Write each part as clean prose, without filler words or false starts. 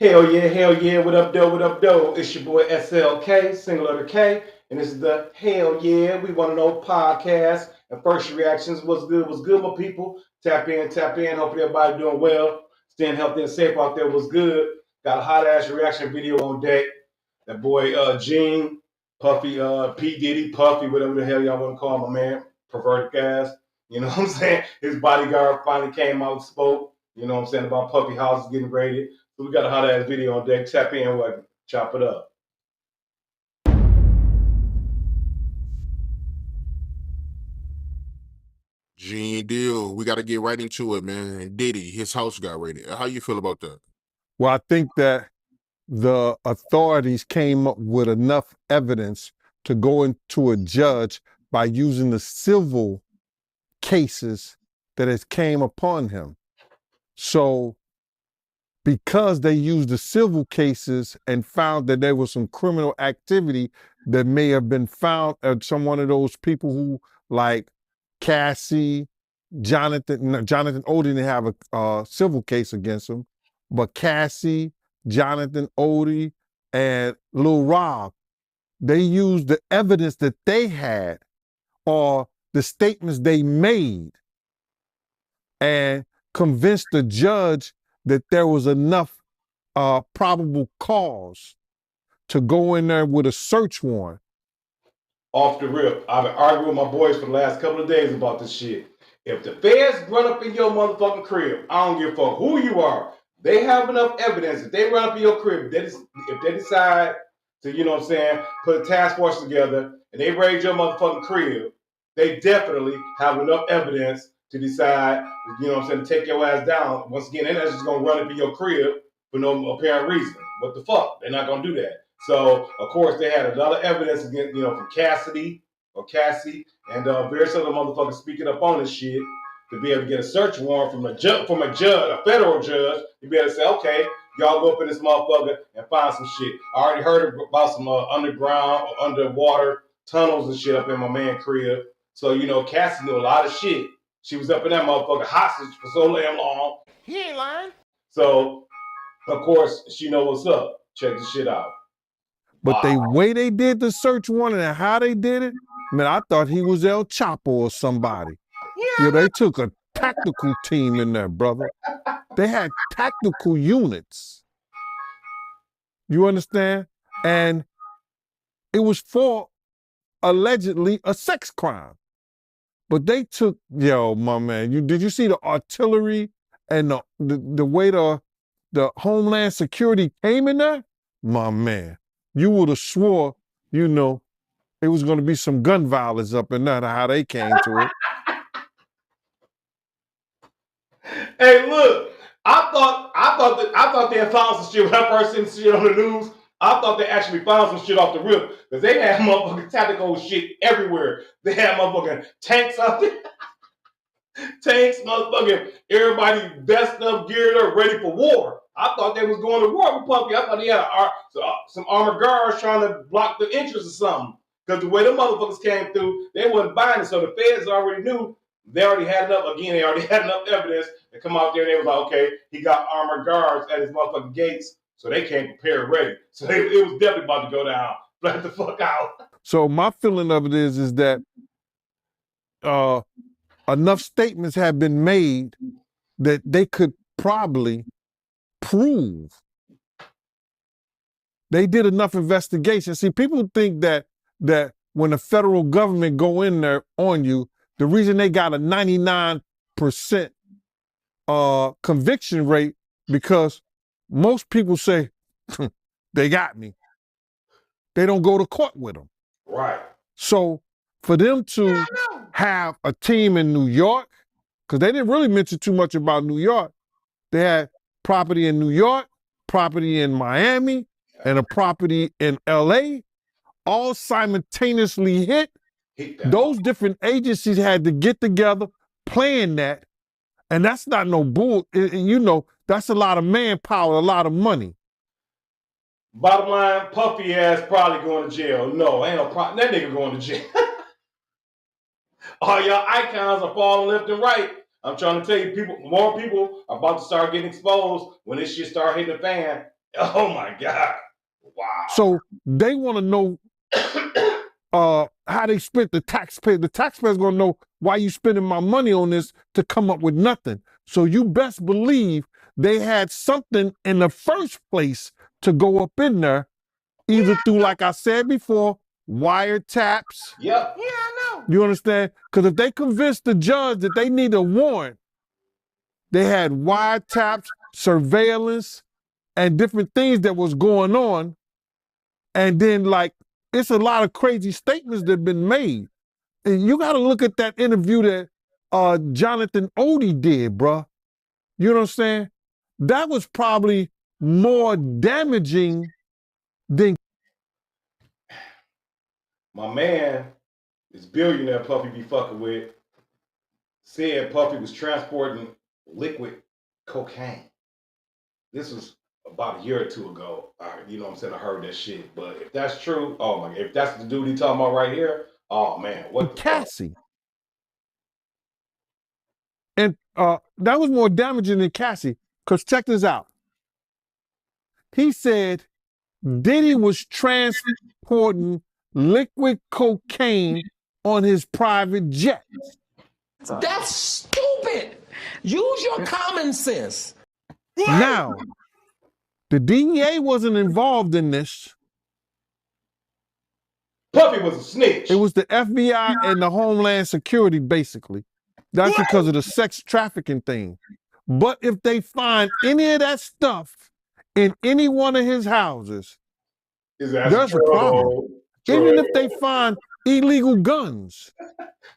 Hell yeah, what up, though? It's your boy SLK, single letter K, and this is the Hell Yeah, We Want to Know podcast. And first reactions, what's good, my people? Tap in, tap in. Hopefully everybody doing well, staying healthy and safe out there. What's good? Got a hot ass reaction video on deck. That boy Gene, Puffy, P. Diddy, Puffy, whatever the hell y'all want to call my man, perverted ass. You know what I'm saying? His bodyguard finally came out and spoke, you know what I'm saying, about Puffy House getting raided. So we got a hot ass video on deck. Tap in, like, chop it up. Gene deal. We got to get right into it, man. And Diddy, his house got raided. How you feel about that? Well, I think that the authorities came up with enough evidence to go into a judge by using the civil cases that has came upon him. So because they used the civil cases and found that there was some criminal activity that may have been found at some one of those people who, like Cassie, Jonathan Odie didn't have a civil case against him, but Cassie, Jonathan Odie, and Lil Rob, they used the evidence that they had or the statements they made and convinced the judge that there was enough probable cause to go in there with a search warrant. Off the rip, I've been arguing with my boys for the last couple of days about this shit. If the feds run up in your motherfucking crib, I don't give a fuck who you are. They have enough evidence. If they run up in your crib, if they decide to, you know what I'm saying, put a task force together and they raid your motherfucking crib, they definitely have enough evidence to decide, you know what I'm saying, to take your ass down. Once again, they're not just gonna run up in your crib for no apparent reason. What the fuck? They're not gonna do that. So, of course, they had a lot of evidence against, you know, from Cassie and various other motherfuckers speaking up on this shit to be able to get a search warrant from a judge, a federal judge, to be able to say, okay, y'all go up in this motherfucker and find some shit. I already heard about some underground or underwater tunnels and shit up in my man crib. So, you know, Cassie knew a lot of shit. She was up in that motherfucker hostage for so damn long. He ain't lying. So, of course, she know what's up. Check the shit out. But the way they did the search warrant and how they did it, man, I thought he was El Chapo or somebody. Yeah, they took a tactical team in there, brother. They had tactical units. You understand? And it was for allegedly a sex crime. But they took, yo, my man, did you see the artillery and the way the Homeland Security came in there? My man, you would have swore, you know, it was going to be some gun violence up in there, how they came to it. Hey, look, I thought they had found some shit when I first seen shit on the news. I thought they actually found some shit off the rip because they had motherfucking tactical shit everywhere. They had motherfucking tanks out there. Tanks, motherfucking everybody vested up, geared up, ready for war. I thought they was going to war with Puffy. I thought he had some armored guards trying to block the entrance or something. Because the way the motherfuckers came through, they wasn't buying it. So the feds already knew. They already had enough evidence to come out there and they was like, okay, he got armored guards at his motherfucking gates. So they came prepared ready. So it was definitely about to go down. Let the fuck out. So my feeling of it is that enough statements have been made that they could probably prove. They did enough investigation. See, people think that when the federal government go in there on you, the reason they got a 99% conviction rate because most people say, they got me. They don't go to court with them. Right. So for them to have a team in New York, because they didn't really mention too much about New York. They had property in New York, property in Miami, and a property in LA, all simultaneously hit. Those different agencies had to get together, plan that, and that's not no bull. You know, that's a lot of manpower, a lot of money. Bottom line, Puffy ass probably going to jail. No, ain't no problem. That nigga going to jail. All y'all icons are falling left and right. I'm trying to tell you, more people are about to start getting exposed when this shit start hitting the fan. Oh my God. Wow. So they want to know how they spent the taxpayer. The taxpayer's gonna know why you spending my money on this to come up with nothing. So you best believe they had something in the first place to go up in there, either through, like I said before, wiretaps. Yep. Yeah, I know. You understand? Because if they convinced the judge that they need a warrant, they had wiretaps, surveillance, and different things that was going on. And then, like, it's a lot of crazy statements that have been made. And you got to look at that interview that Jonathan Odie did, bruh. You know what I'm saying? That was probably more damaging than. My man, this billionaire Puffy be fucking with, said Puffy was transporting liquid cocaine. This was about a year or two ago. You know what I'm saying? I heard that shit. But if that's true, oh my, if that's the dude he talking about right here, oh man, what the fuck? Cassie. And that was more damaging than Cassie, because check this out. He said Diddy was transporting liquid cocaine on his private jet. That's stupid. Use your common sense. Now, the DEA wasn't involved in this. Puffy was a snitch. It was the FBI and the Homeland Security, basically. That's because of the sex trafficking thing. But if they find any of that stuff in any one of his houses, there's a problem. Even if they find illegal guns,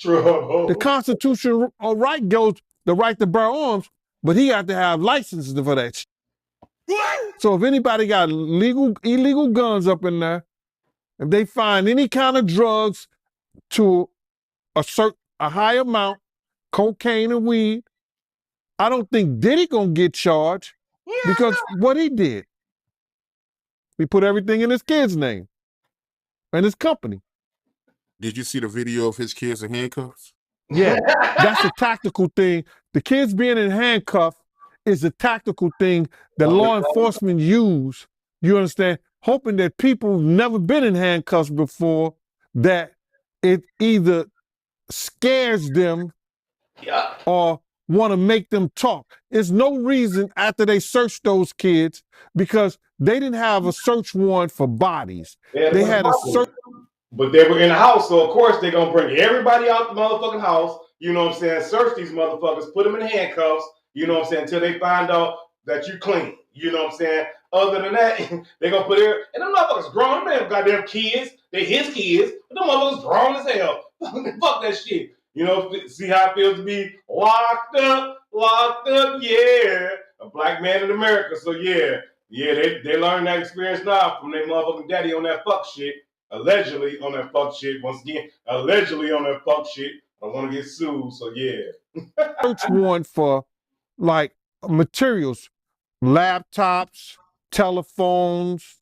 the constitutional right goes the right to bear arms, but he got to have licenses for that. So if anybody got illegal guns up in there, if they find any kind of drugs to a high amount, cocaine and weed, I don't think Diddy gonna get charged because what he did, he put everything in his kid's name and his company. Did you see the video of his kids in handcuffs? Yeah, that's a tactical thing. The kids being in handcuffs is a tactical thing that law enforcement use, you understand, hoping that people who've never been in handcuffs before, that it either scares them or want to make them talk. There's no reason after they searched those kids, because they didn't have a search warrant for bodies. They had a search. But they were in the house, so of course they're gonna bring everybody out the motherfucking house, you know what I'm saying, search these motherfuckers, put them in handcuffs, you know what I'm saying, until they find out that you clean, you know what I'm saying. Other than that, they're gonna put it, and them motherfuckers grown, they have goddamn kids, they his kids, but them motherfuckers grown as hell. Fuck that shit. You know, see how it feels to be locked up, yeah. A black man in America, so yeah, they learned that experience now from their motherfucking daddy on that fuck shit. Allegedly on that fuck shit. Once again, allegedly on that fuck shit. I want to get sued, so yeah. Search warrant for like materials, laptops, telephones,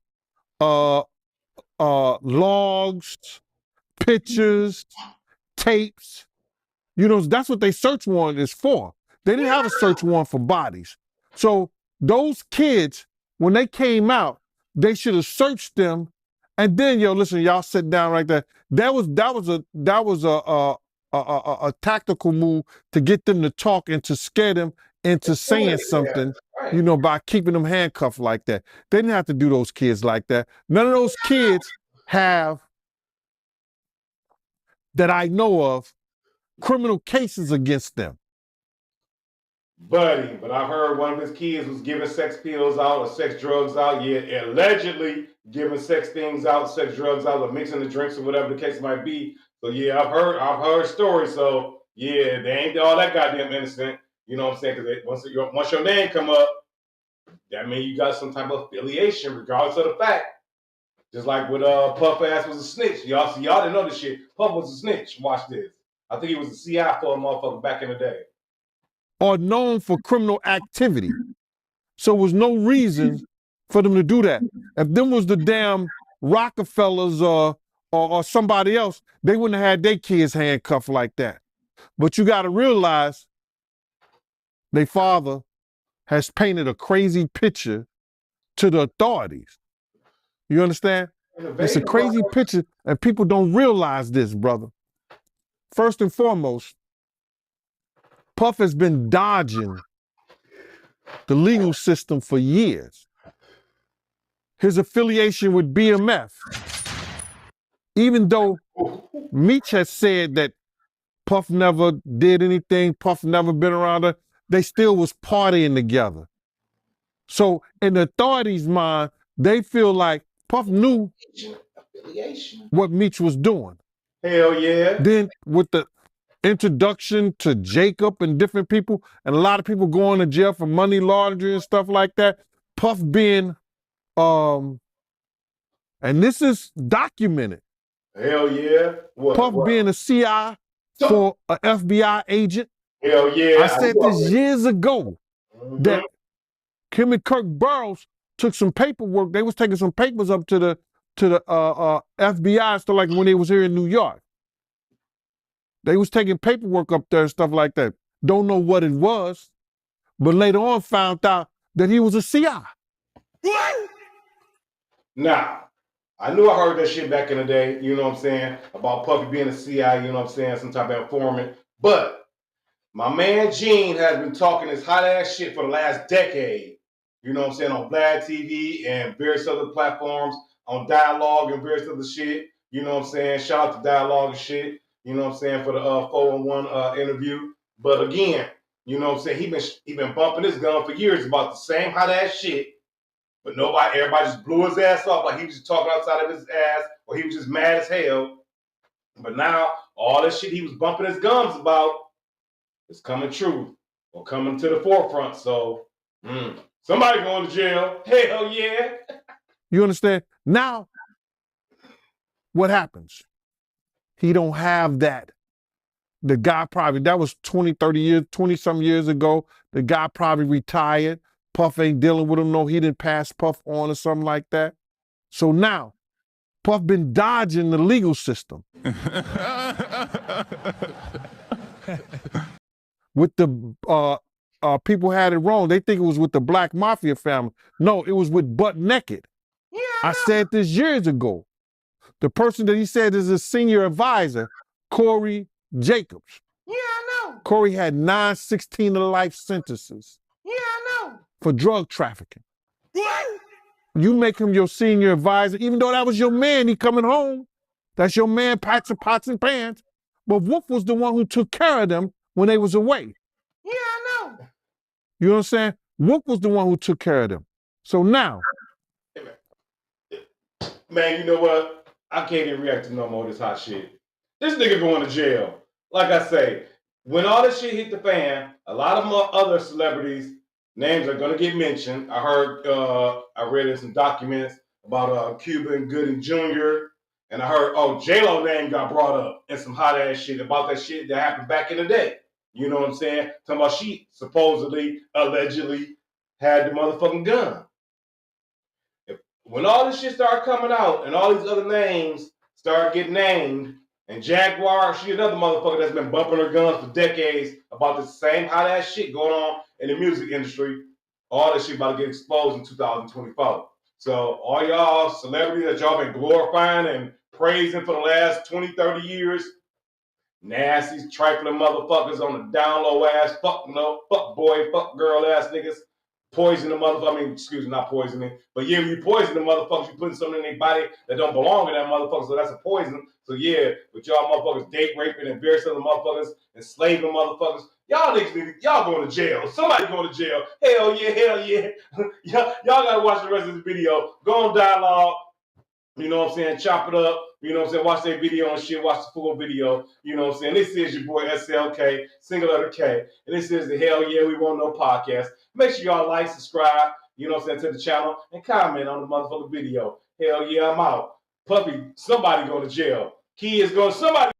logs, pictures, tapes. You know, that's what they search warrant is for. They didn't have a search warrant for bodies. So those kids, when they came out, they should have searched them. And then, listen, y'all sit down right there. That was a tactical move to get them to talk and to scare them into saying something, by keeping them handcuffed like that. They didn't have to do those kids like that. None of those kids have, that I know of, criminal cases against them. Buddy, but I heard one of his kids was giving sex pills out or sex drugs out. Yeah, allegedly giving sex things out, sex drugs out, or mixing the drinks or whatever the case might be. So yeah, I've heard stories. So yeah, they ain't all that goddamn innocent. You know what I'm saying? Because once your name come up, that means you got some type of affiliation, regardless of the fact. Just like with Puff ass was a snitch. Y'all didn't know this shit. Puff was a snitch. Watch this. I think he was a CI for a motherfucker back in the day. Or known for criminal activity. So there was no reason for them to do that. If them was the damn Rockefellers or somebody else, they wouldn't have had their kids handcuffed like that. But you got to realize their father has painted a crazy picture to the authorities. You understand? It's a crazy picture, and people don't realize this, brother. First and foremost, Puff has been dodging the legal system for years. His affiliation with BMF, even though Meech has said that Puff never did anything, Puff never been around her, they still was partying together. So in the authorities' mind, they feel like Puff knew what Meech was doing. Hell yeah. Then with the introduction to Jacob and different people, and a lot of people going to jail for money laundering and stuff like that, Puff being, and this is documented. Hell yeah. Puff being a CI for an FBI agent. Hell yeah. I said this years ago that him and Kirk Burroughs took some paperwork. They was taking some papers up to the FBI, stuff like when they was here in New York. They was taking paperwork up there and stuff like that. Don't know what it was, but later on found out that he was a CI. What? Nah, I knew I heard that shit back in the day, you know what I'm saying, about Puffy being a CI, you know what I'm saying, some type of informant. But my man Gene has been talking this hot ass shit for the last decade, you know what I'm saying, on Vlad TV and various other platforms, on Dialogue and various other shit, you know what I'm saying, shout out to Dialogue and shit, you know what I'm saying, for the 411 interview. But again, you know what I'm saying, he been bumping his gun for years about the same hot ass shit. But everybody just blew his ass off like he was just talking outside of his ass, or he was just mad as hell. But now, all this shit he was bumping his gums about is coming true, or coming to the forefront. So, somebody going to jail. Hell yeah. You understand? Now, what happens? He don't have that. The guy probably, that was 20, 30 years, 20-some years ago. The guy probably retired. Puff ain't dealing with him, no, he didn't pass Puff on or something like that. So now, Puff been dodging the legal system. With the people had it wrong. They think it was with the Black Mafia family. No, it was with Butt Naked. Yeah, I said this years ago. The person that he said is his senior advisor, Corey Jacobs. Yeah, I know. Corey had 9 16-to-life sentences. Yeah, I know. For drug trafficking. What? You make him your senior advisor, even though that was your man, he coming home. That's your man, pots and pans. But Wolf was the one who took care of them when they was away. Yeah, I know. You know what I'm saying? Wolf was the one who took care of them. So now. Man, you know what? I can't even react to no more of this hot shit. This nigga going to jail. Like I say, when all this shit hit the fan, a lot of other celebrities' names are going to get mentioned. I heard, I read in some documents about Cuban Gooding Jr., and I heard, J-Lo name got brought up in some hot ass shit about that shit that happened back in the day. You know what I'm saying? Talking about she supposedly, allegedly had the motherfucking gun. When all this shit started coming out and all these other names start getting named, and Jaguar, she another motherfucker that's been bumping her guns for decades about the same hot ass shit going on in the music industry, all this shit about to get exposed in 2024. So all y'all celebrities that y'all been glorifying and praising for the last 20, 30 years, nasty, trifling motherfuckers on the down low ass, fuck boy, fuck girl ass niggas, poison the motherfucker. Excuse me, not poisoning, but yeah, when you poison the motherfuckers, you putting something in their body that don't belong in that motherfucker, so that's a poison. So yeah, with y'all motherfuckers date raping and various other motherfuckers, enslaving motherfuckers, y'all niggas, y'all going to jail. Somebody going to jail. Hell yeah. y'all gotta watch the rest of this video. Go on Dialogue. You know what I'm saying? Chop it up. You know what I'm saying? Watch their video and shit. Watch the full video. You know what I'm saying? This is your boy SLK, single letter K. And this is the Hell Yeah We Won't Know podcast. Make sure y'all like, subscribe, you know what I'm saying, to the channel, and comment on the motherfucking video. Hell yeah, I'm out. Puppy, somebody going to jail. Key is going, somebody.